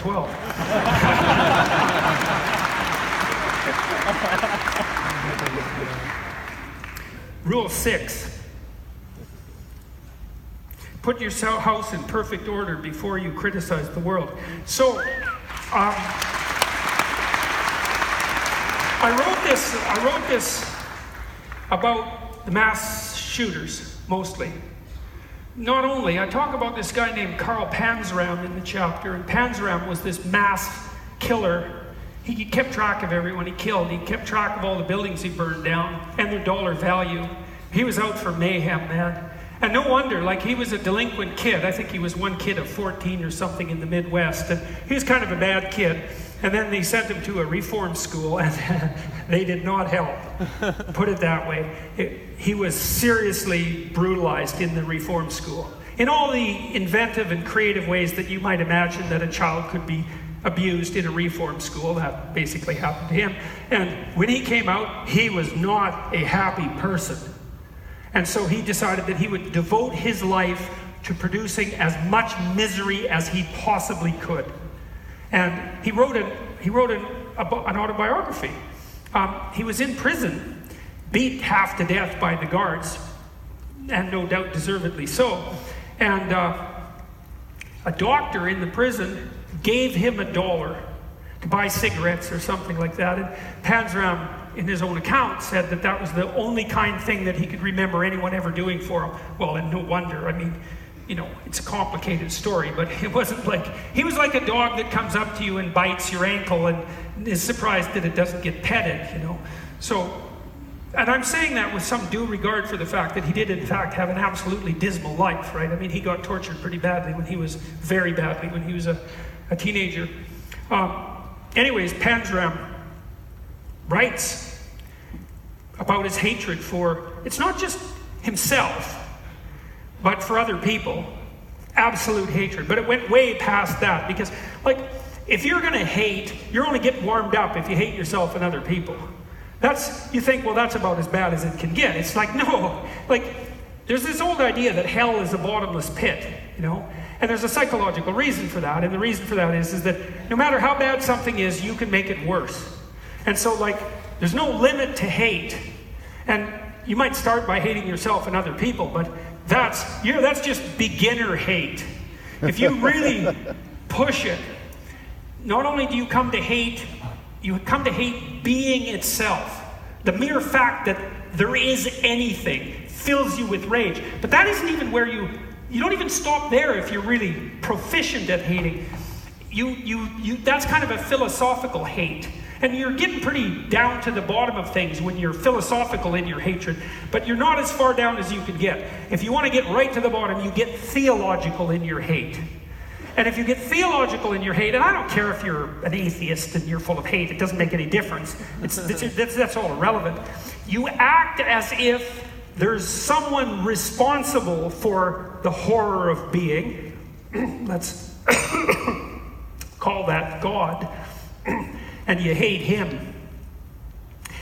12. Rule 6. Put your house in perfect order before you criticize the world. So, I wrote this about the mass shooters, mostly. Not only, I talk about this guy named Karl Panzram in the chapter, and Panzram was this mass killer. He kept track of everyone he killed. He kept track of all the buildings he burned down and their dollar value. He was out for mayhem, man. And no wonder, like, he was a delinquent kid. I think he was one kid of 14 or something in the Midwest, and he was kind of a bad kid. And then they sent him to a reform school, and they did not help, put it that way. He was seriously brutalized in the reform school, in all the inventive and creative ways that you might imagine that a child could be abused in a reform school. That basically happened to him. And when he came out, he was not a happy person. And so he decided that he would devote his life to producing as much misery as he possibly could. And he wrote an autobiography. He was in prison, beat half to death by the guards, and no doubt deservedly so. And a doctor in the prison gave him $1 to buy cigarettes or something like that. And Panzram, in his own account, said that that was the only kind thing that he could remember anyone ever doing for him. Well, and no wonder. I mean, you know, it's a complicated story, but it wasn't like, he was like a dog that comes up to you and bites your ankle and is surprised that it doesn't get petted, you know. So, and I'm saying that with some due regard for the fact that he did in fact have an absolutely dismal life, right? I mean, he got tortured pretty badly very badly when he was a teenager. Anyways, Panzram writes about his hatred for, it's not just himself, but for other people. Absolute hatred. But it went way past that, because, like, if you're going to hate, you're only getting warmed up if you hate yourself and other people. You think, well, that's about as bad as it can get. It's like, no. Like, there's this old idea that hell is a bottomless pit, you know? And there's a psychological reason for that. And the reason for that is that no matter how bad something is, you can make it worse. And so, like, there's no limit to hate. And you might start by hating yourself and other people, but that's just beginner hate. If you really push it, not only do you come to hate, you come to hate being itself. The mere fact that there is anything fills you with rage. But that isn't even where you don't even stop there if you're really proficient at hating. That's kind of a philosophical hate. And you're getting pretty down to the bottom of things when you're philosophical in your hatred, but you're not as far down as you could get. If you want to get right to the bottom, you get theological in your hate. And if you get theological in your hate, and I don't care if you're an atheist and you're full of hate, it doesn't make any difference. That's all irrelevant. You act as if there's someone responsible for the horror of being. Let's call that God. And you hate him.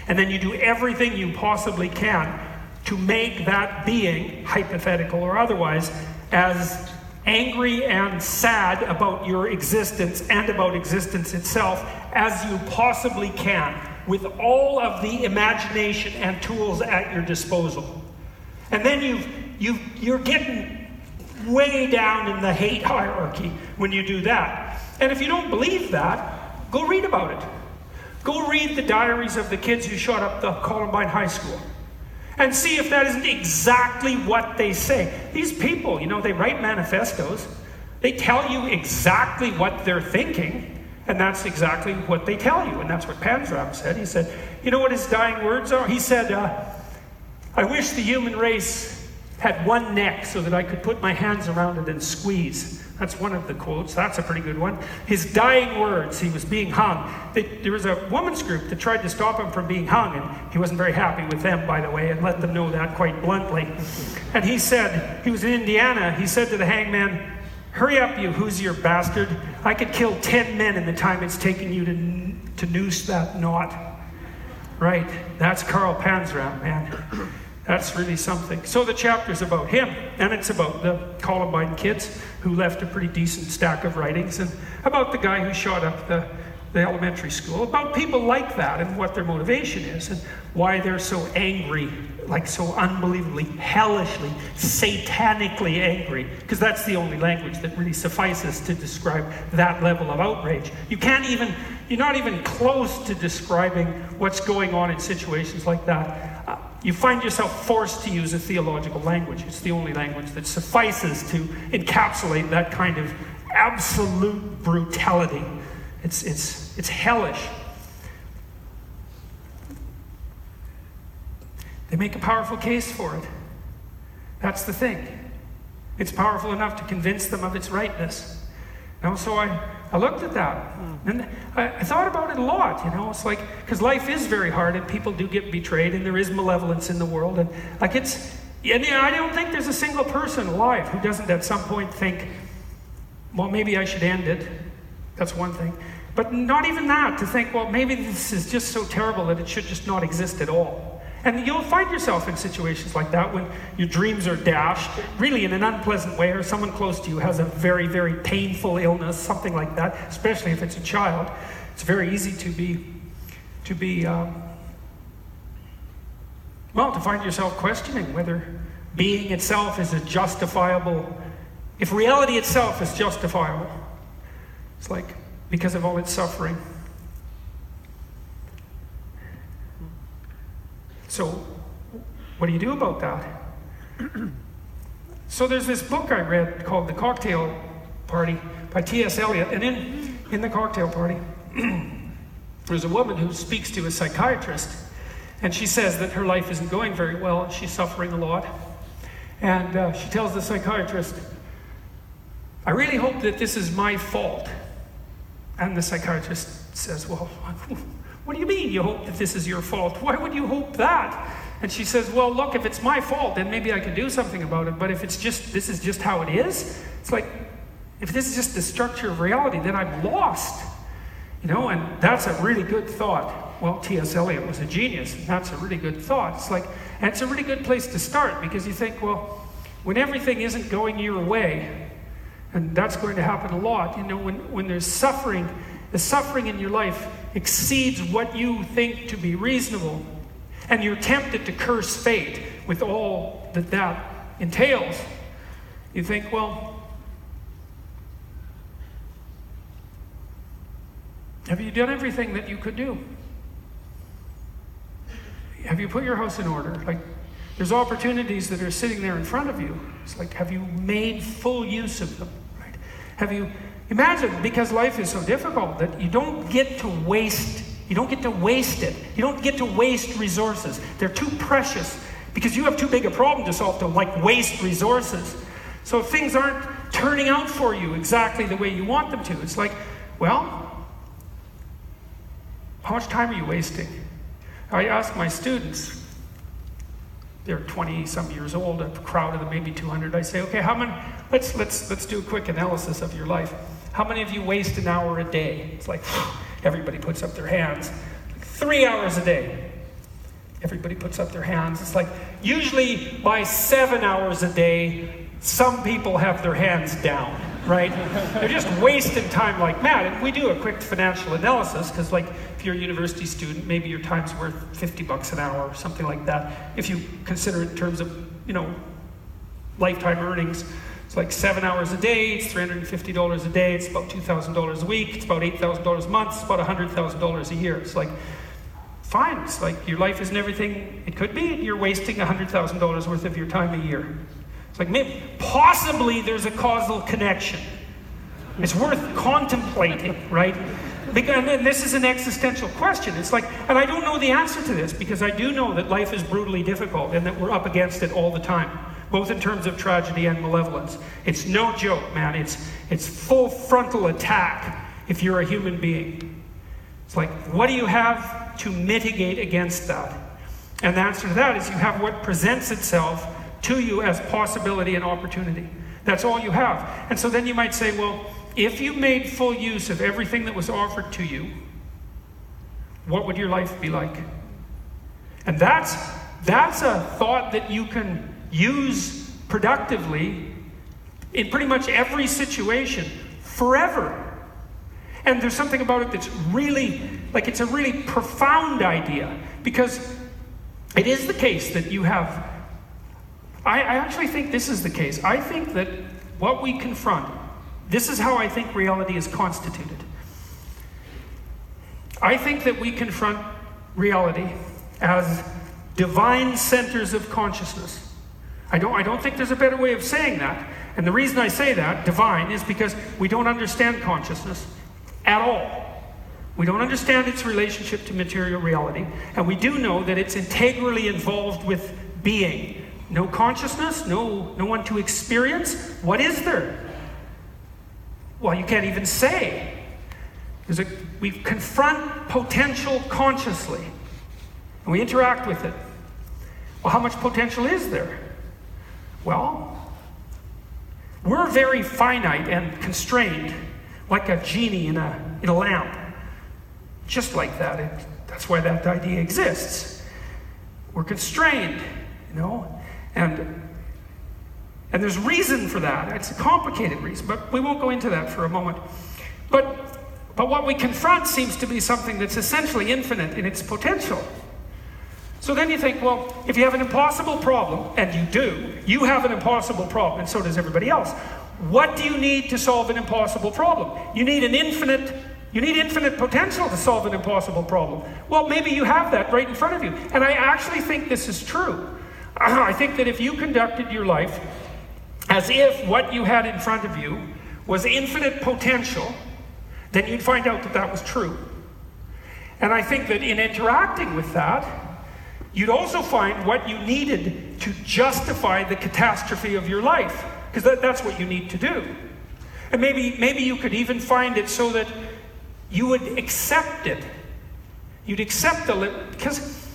And then you do everything you possibly can to make that being, hypothetical or otherwise, as angry and sad about your existence and about existence itself as you possibly can, with all of the imagination and tools at your disposal. And then you're getting way down in the hate hierarchy when you do that. And if you don't believe that, go read about it. Go read the diaries of the kids who shot up the Columbine High School and see if that isn't exactly what they say. These people, you know, they write manifestos. They tell you exactly what they're thinking, and that's exactly what they tell you. And that's what Panzram said. He said, you know what his dying words are? He said, I wish the human race had one neck so that I could put my hands around it and squeeze. That's one of the quotes. That's a pretty good one. His dying words, he was being hung. There was a women's group that tried to stop him from being hung, and he wasn't very happy with them, by the way, and let them know that quite bluntly. And he said, he was in Indiana, he said to the hangman, hurry up, you Hoosier bastard. I could kill 10 men in the time it's taken you to noose that knot. Right, that's Karl Panzram, man. That's really something. So the chapter's about him, and it's about the Columbine kids. who left a pretty decent stack of writings, and about the guy who shot up the elementary school, about people like that and what their motivation is and why they're so angry, like so unbelievably, hellishly, satanically angry, because that's the only language that really suffices to describe that level of outrage. You're not even close to describing what's going on in situations like that. You find yourself forced to use a theological language. It's the only language that suffices to encapsulate that kind of absolute brutality. It's hellish. They make a powerful case for it. That's the thing. It's powerful enough to convince them of its rightness. So I looked at that, and I thought about it a lot. It's like, because life is very hard, and people do get betrayed, and there is malevolence in the world, and I don't think there's a single person alive who doesn't at some point think, well, maybe I should end it. That's one thing. But not even that, to think, well, maybe this is just so terrible that it should just not exist at all. And you'll find yourself in situations like that when your dreams are dashed, really in an unpleasant way, or someone close to you has a very, very painful illness, something like that, especially if it's a child. It's very easy to find yourself questioning whether being itself is a justifiable, if reality itself is justifiable. It's like, because of all its suffering. So, what do you do about that? So there's this book I read called The Cocktail Party by T.S. Eliot, and in The Cocktail Party, there's a woman who speaks to a psychiatrist, and she says that her life isn't going very well, and she's suffering a lot. And she tells the psychiatrist, I really hope that this is my fault. And the psychiatrist says, well, what do you mean you hope that this is your fault? Why would you hope that? And she says, well, look, if it's my fault, then maybe I can do something about it. But if this is just how it is, it's like, if this is just the structure of reality, then I'm lost. And that's a really good thought. Well, T.S. Eliot was a genius, and that's a really good thought. It's like, and it's a really good place to start, because you think, well, when everything isn't going your way, and that's going to happen a lot, when there's suffering, the suffering in your life exceeds what you think to be reasonable, and you're tempted to curse fate with all that entails. You think, well, have you done everything that you could do? Have you put your house in order? Like, there's opportunities that are sitting there in front of you. It's like, have you made full use of them? Right? Have you, imagine, because life is so difficult, that you don't get to waste. You don't get to waste it. You don't get to waste resources. They're too precious, because you have too big a problem to solve to waste resources. So if things aren't turning out for you exactly the way you want them to, it's like, well, how much time are you wasting? I ask my students, they're 20-some years old, a crowd of them, maybe 200. I say, okay, how many? Let's do a quick analysis of your life. How many of you waste an hour a day? It's like, everybody puts up their hands. 3 hours a day. Everybody puts up their hands. It's like, usually by 7 hours a day, some people have their hands down, right? They're just wasting time like mad. And we do a quick financial analysis, because if you're a university student, maybe your time's worth $50 an hour or something like that. If you consider it in terms of, lifetime earnings, it's like 7 hours a day, it's $350 a day, it's about $2,000 a week, it's about $8,000 a month, it's about $100,000 a year. It's like, fine, it's like your life isn't everything it could be, and you're wasting $100,000 worth of your time a year. It's like, maybe, possibly there's a causal connection. It's worth contemplating, right? And this is an existential question. It's like, and I don't know the answer to this, because I do know that life is brutally difficult and that we're up against it all the time, both in terms of tragedy and malevolence. It's no joke, man. It's full frontal attack if you're a human being. It's like, what do you have to mitigate against that? And the answer to that is you have what presents itself to you as possibility and opportunity. That's all you have. And so then you might say, well, if you made full use of everything that was offered to you, what would your life be like? And that's a thought that you can use productively in pretty much every situation, forever. And there's something about it that's really, like, it's a really profound idea, because it is the case that you have, I actually think this is the case. I think that what we confront, this is how I think reality is constituted. I think that we confront reality as divine centers of consciousness. I don't think there's a better way of saying that. And the reason I say that, divine, is because we don't understand consciousness at all. We don't understand its relationship to material reality. And we do know that it's integrally involved with being. No consciousness, no one to experience. What is there? Well, you can't even say. We confront potential consciously, and we interact with it. Well, how much potential is there? Well, we're very finite and constrained, like a genie in a lamp. Just like that. That's why that idea exists. We're constrained, and there's reason for that. It's a complicated reason, but we won't go into that for a moment. But what we confront seems to be something that's essentially infinite in its potential. So then you think, well, if you have an impossible problem, and you do, you have an impossible problem, and so does everybody else. What do you need to solve an impossible problem? You need infinite potential to solve an impossible problem. Well, maybe you have that right in front of you. And I actually think this is true. I think that if you conducted your life as if what you had in front of you was infinite potential, then you'd find out that that was true. And I think that in interacting with that, you'd also find what you needed to justify the catastrophe of your life, because that's what you need to do. And maybe you could even find it so that you would accept it. You'd accept because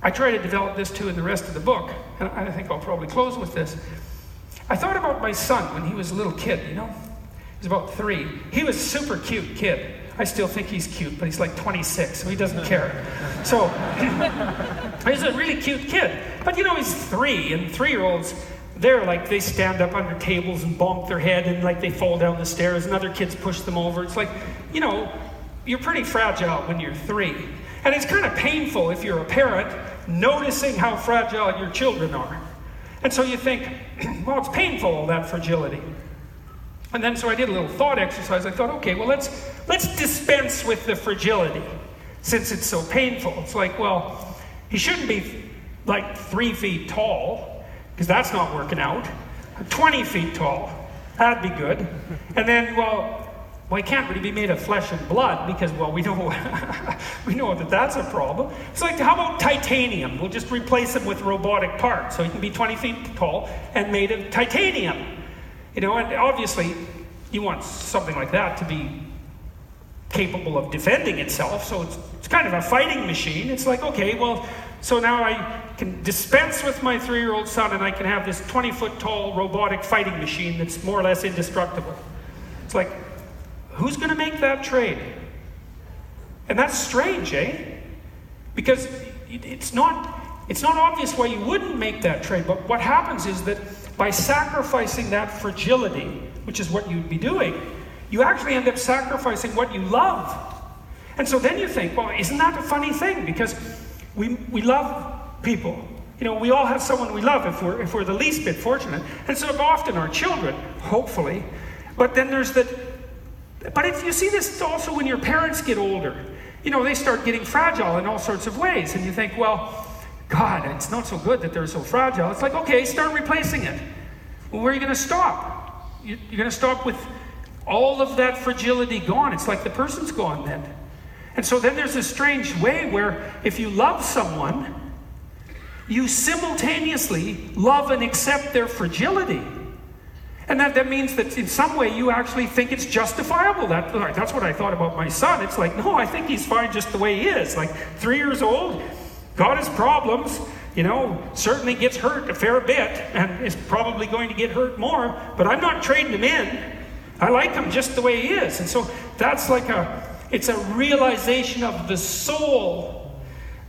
I try to develop this too in the rest of the book, and I think I'll probably close with this. I thought about my son when he was a little kid, He was about 3. He was a super cute kid. I still think he's cute, but he's like 26, so he doesn't care. So, he's a really cute kid. But he's 3, and 3-year-olds, they stand up under tables and bonk their head, and they fall down the stairs, and other kids push them over. It's like, you're pretty fragile when you're 3. And it's kind of painful if you're a parent, noticing how fragile your children are. And so you think, well, it's painful, all that fragility. And then so I did a little thought exercise. I thought, okay, well, let's dispense with the fragility, since it's so painful. It's like, well, he shouldn't be 3 feet tall, because that's not working out. 20 feet tall, that'd be good. And then, well, he can't really be made of flesh and blood, because, well, we know that that's a problem. It's like, how about titanium? We'll just replace him with robotic parts, so he can be 20 feet tall and made of titanium. And obviously, you want something like that to be capable of defending itself, so it's kind of a fighting machine. It's like, okay, well, so now I can dispense with my 3-year-old son, and I can have this 20-foot tall robotic fighting machine that's more or less indestructible. It's like, who's going to make that trade? And that's strange, eh? Because it's not obvious why you wouldn't make that trade, but what happens is that by sacrificing that fragility, which is what you'd be doing, you actually end up sacrificing what you love. And so then you think, well, isn't that a funny thing? Because we love people. We all have someone we love if we're the least bit fortunate. And so often our children, hopefully. But then there's that. But if you see this also when your parents get older, they start getting fragile in all sorts of ways. And you think, well, God, it's not so good that they're so fragile. It's like, okay, start replacing it. Well, where are you going to stop? You're going to stop with all of that fragility gone. It's like the person's gone then. And so then there's a strange way where if you love someone, you simultaneously love and accept their fragility. And that means that in some way you actually think it's justifiable. That's what I thought about my son. It's like, no, I think he's fine just the way he is. 3 years old, got his problems, certainly gets hurt a fair bit, and is probably going to get hurt more, but I'm not trading him in. I like him just the way he is. And so that's it's a realization of the soul,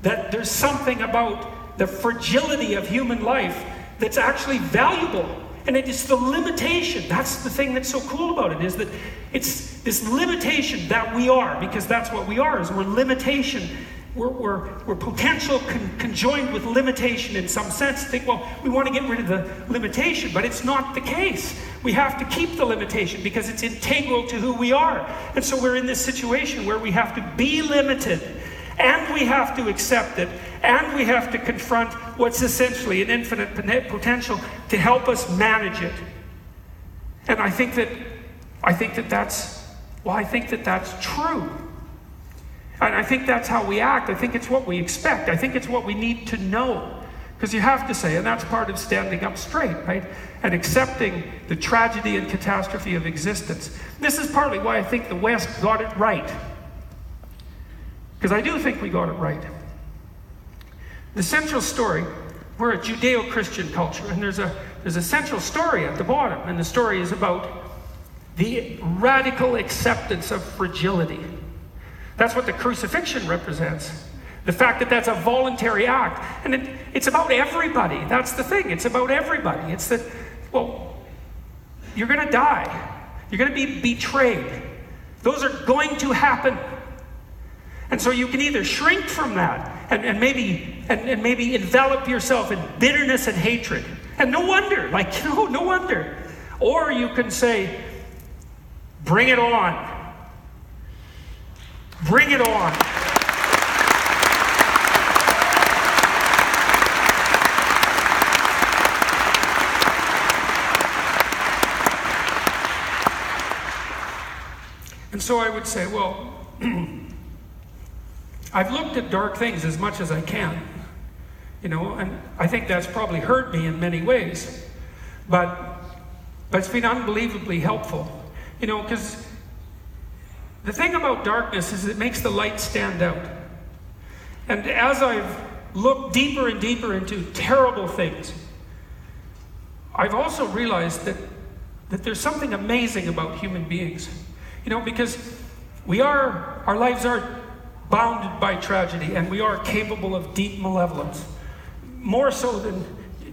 that there's something about the fragility of human life that's actually valuable. And it is the limitation. That's the thing that's so cool about it, is that it's this limitation that we are, because that's what we are, is we're limitation. We're potential conjoined with limitation in some sense. Think, well, we want to get rid of the limitation, but it's not the case. We have to keep the limitation because it's integral to who we are. And so we're in this situation where we have to be limited, and we have to accept it, and we have to confront what's essentially an infinite potential to help us manage it. And I think that that's true. And I think that's how we act. I think it's what we expect. I think it's what we need to know. Because you have to say, and that's part of standing up straight, right? And accepting the tragedy and catastrophe of existence. This is partly why I think the West got it right. Because I do think we got it right. The central story, we're a Judeo-Christian culture, and there's a central story at the bottom, and the story is about the radical acceptance of fragility. That's what the crucifixion represents. The fact that that's a voluntary act. And it's about everybody. That's the thing. It's about everybody. It's that, well, you're going to die. You're going to be betrayed. Those are going to happen. And so you can either shrink from that and maybe envelop yourself in bitterness and hatred. And no wonder, no wonder. Or you can say, bring it on. Bring it on. And so I would say, well, I've looked at dark things as much as I can, and I think that's probably hurt me in many ways, but it's been unbelievably helpful, because the thing about darkness is it makes the light stand out. And as I've looked deeper and deeper into terrible things, I've also realized that there's something amazing about human beings. Because our lives are bounded by tragedy, and we are capable of deep malevolence. More so than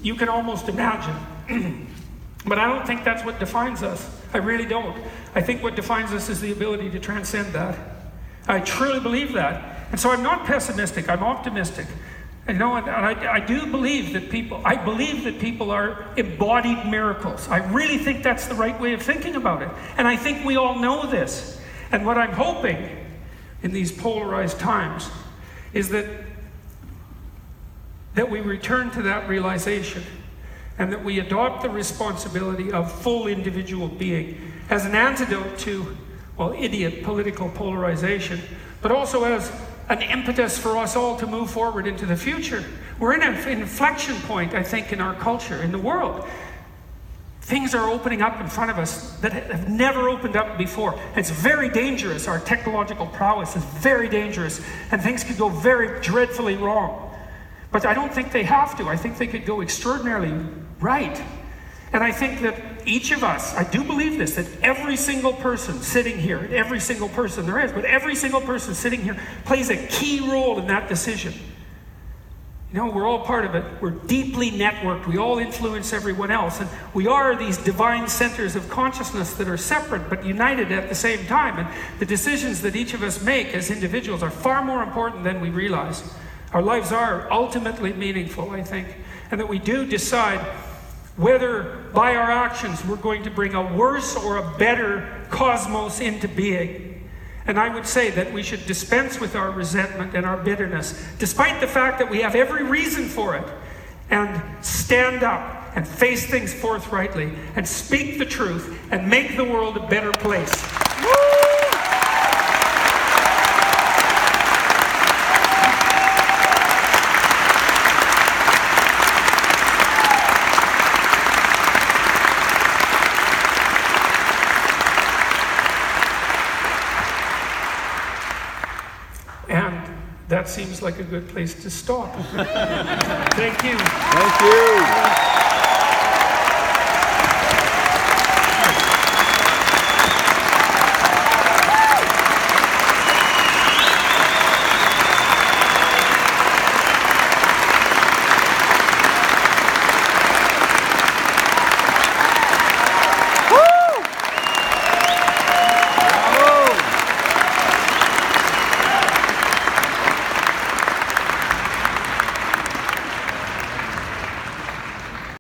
you can almost imagine. But I don't think that's what defines us. I really don't. I think what defines us is the ability to transcend that. I truly believe that. And so I'm not pessimistic, I'm optimistic. And I do believe that people are embodied miracles. I really think that's the right way of thinking about it. And I think we all know this. And what I'm hoping in these polarized times is that we return to that realization, and that we adopt the responsibility of full individual being as an antidote to, idiot political polarization, but also as an impetus for us all to move forward into the future. We're in an inflection point, I think, in our culture, in the world. Things are opening up in front of us that have never opened up before. It's very dangerous. Our technological prowess is very dangerous, and things could go very dreadfully wrong. But I don't think they have to. I think they could go extraordinarily right. And I think that each of us, I do believe this, that every single person sitting here, and every single person there is, but every single person sitting here plays a key role in that decision. We're all part of it. We're deeply networked. We all influence everyone else. And we are these divine centers of consciousness that are separate but united at the same time. And the decisions that each of us make as individuals are far more important than we realize. Our lives are ultimately meaningful, I think. And that we do decide whether by our actions we're going to bring a worse or a better cosmos into being. And I would say that we should dispense with our resentment and our bitterness, despite the fact that we have every reason for it, and stand up and face things forthrightly and speak the truth and make the world a better place. That seems like a good place to stop. Thank you. Thank you.